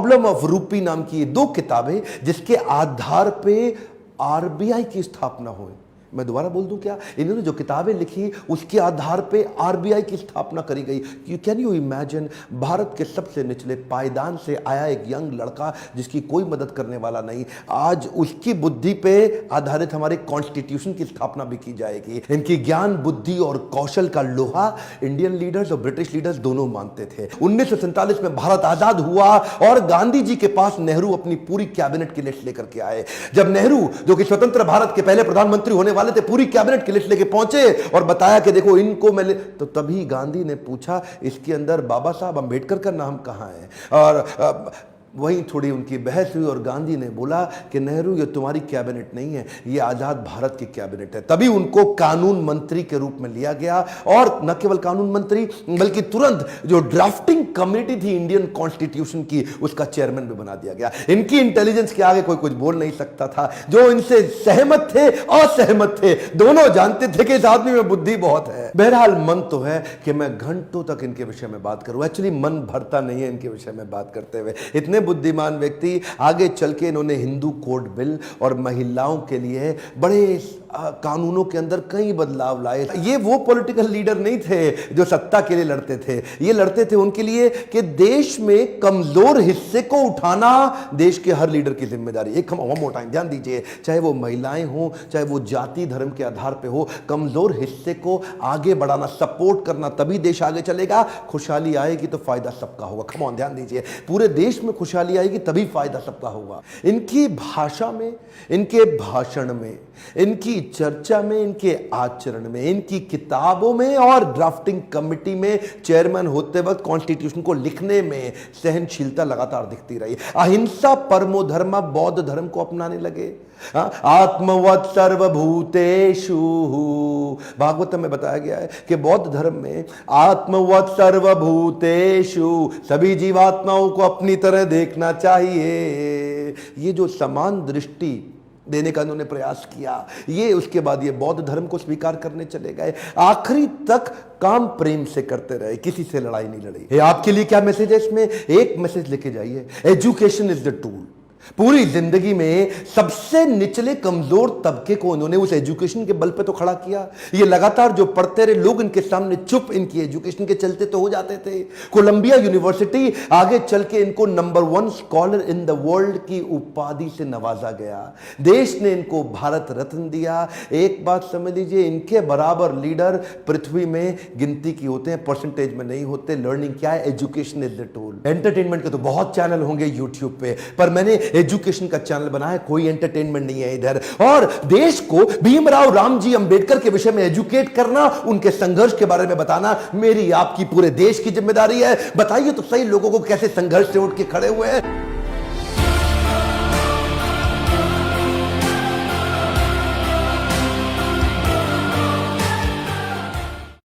Problem of रूपी नाम की ये 2 किताबें जिसके आधार पे आरबीआई की स्थापना हुई। मैं दोबारा बोल दूं क्या? इन्होंने जो किताबें लिखी उसके आधार पे आरबीआई की स्थापना करी गई। कैन यू इमेजिन, भारत के सबसे निचले पायदान से आया एक यंग लड़का जिसकी कोई मदद करने वाला नहीं, आज उसकी बुद्धि पे आधारित हमारे कॉन्स्टिट्यूशन की स्थापना भी की जाएगी। इनकी ज्ञान, बुद्धि और कौशल का लोहा इंडियन लीडर्स और ब्रिटिश लीडर्स दोनों मानते थे। 1947 में भारत आजाद हुआ और गांधी जी के पास नेहरू अपनी पूरी कैबिनेट की लिस्ट लेकर के आए। जब नेहरू, जो कि स्वतंत्र भारत के पहले प्रधानमंत्री होने थे, पूरी कैबिनेट की लिस्ट लेके पहुंचे और बताया कि देखो इनको मैं तो तभी गांधी ने पूछा इसके अंदर बाबा साहब अंबेडकर का नाम कहां है? और वहीं थोड़ी उनकी बहस हुई और गांधी ने बोला कि नेहरू, ये तुम्हारी कैबिनेट नहीं है, ये आजाद भारत की कैबिनेट है। तभी उनको कानून मंत्री के रूप में लिया गया और न केवल कानून मंत्री बल्कि तुरंत जो ड्राफ्टिंग कमेटी थी इंडियन कॉन्स्टिट्यूशन की, उसका चेयरमैन भी बना दिया गया। इनकी इंटेलिजेंस के आगे कोई कुछ बोल नहीं सकता था। जो इनसे सहमत थे, असहमत थे, दोनों जानते थे कि इस आदमी में बुद्धि बहुत है। बहरहाल मन तो है कि मैं घंटों तक इनके विषय में बात करूं, एक्चुअली मन भरता नहीं है इनके विषय में बात करते हुए। इतने बुद्धिमान व्यक्ति, आगे चल के इन्होंने हिंदू कोड बिल और महिलाओं के लिए बड़े कानूनों के अंदर कई बदलाव लाए। ये वो पॉलिटिकल लीडर नहीं थे जो सत्ता के लिए लड़ते थे, ये लड़ते थे उनके लिए कि देश में कमजोर हिस्से को उठाना देश के हर लीडर की जिम्मेदारी। एक हम टाइम ध्यान दीजिए, चाहे वो महिलाएं हो, चाहे वो जाति धर्म के आधार पे हो, कमजोर हिस्से को आगे बढ़ाना, सपोर्ट करना, तभी देश आगे चलेगा। खुशहाली आएगी तो फायदा सबका होगा। कम ऑन, ध्यान दीजिए, पूरे देश में खुशहाली आएगी तभी फायदा सबका होगा। इनकी भाषा में, इनके भाषण में, इनकी चर्चा में, इनके आचरण में, इनकी किताबों में और ड्राफ्टिंग कमेटी में चेयरमैन होते वक्त कॉन्स्टिट्यूशन को लिखने में सहनशीलता लगातार दिखती रही। अहिंसा परमो धर्म, बौद्ध धर्म को अपनाने लगे। आत्मवत् सर्वभूतेषु, भागवत में बताया गया है कि बौद्ध धर्म में आत्मवत् सर्वभूतेषु, सभी जीवात्माओं को अपनी तरह देखना चाहिए। ये जो समान दृष्टि देने का उन्होंने प्रयास किया, ये उसके बाद ये बौद्ध धर्म को स्वीकार करने चले गए। आखिरी तक काम प्रेम से करते रहे, किसी से लड़ाई नहीं लड़ी। आपके लिए क्या मैसेज है इसमें? एक मैसेज लेके जाइए, एजुकेशन इज द टूल। पूरी जिंदगी में सबसे निचले कमजोर तबके को उन्होंने उस एजुकेशन के बल पे तो खड़ा किया। ये लगातार जो पढ़ते रहे लोग इनके सामने चुप, इनकी एजुकेशन के चलते तो हो जाते थे। कोलंबिया यूनिवर्सिटी आगे चल के इनको number 1 scholar in the world की उपाधि से नवाजा गया। देश ने इनको भारत रत्न दिया। एक बात समझ लीजिए, इनके बराबर लीडर पृथ्वी में गिनती की होते हैं, परसेंटेज में नहीं होते। लर्निंग क्या है? Education is the tool. Entertainment के तो बहुत चैनल होंगे यूट्यूब पे, पर मैंने एजुकेशन का चैनल बनाया, कोई एंटरटेनमेंट नहीं है इधर। और देश को भीमराव रामजी अंबेडकर के विषय में एजुकेट करना, उनके संघर्ष के बारे में बताना मेरी आपकी पूरे देश की जिम्मेदारी है। बताइए तो सही, लोगों को कैसे संघर्ष से उठ के खड़े हुए हैं।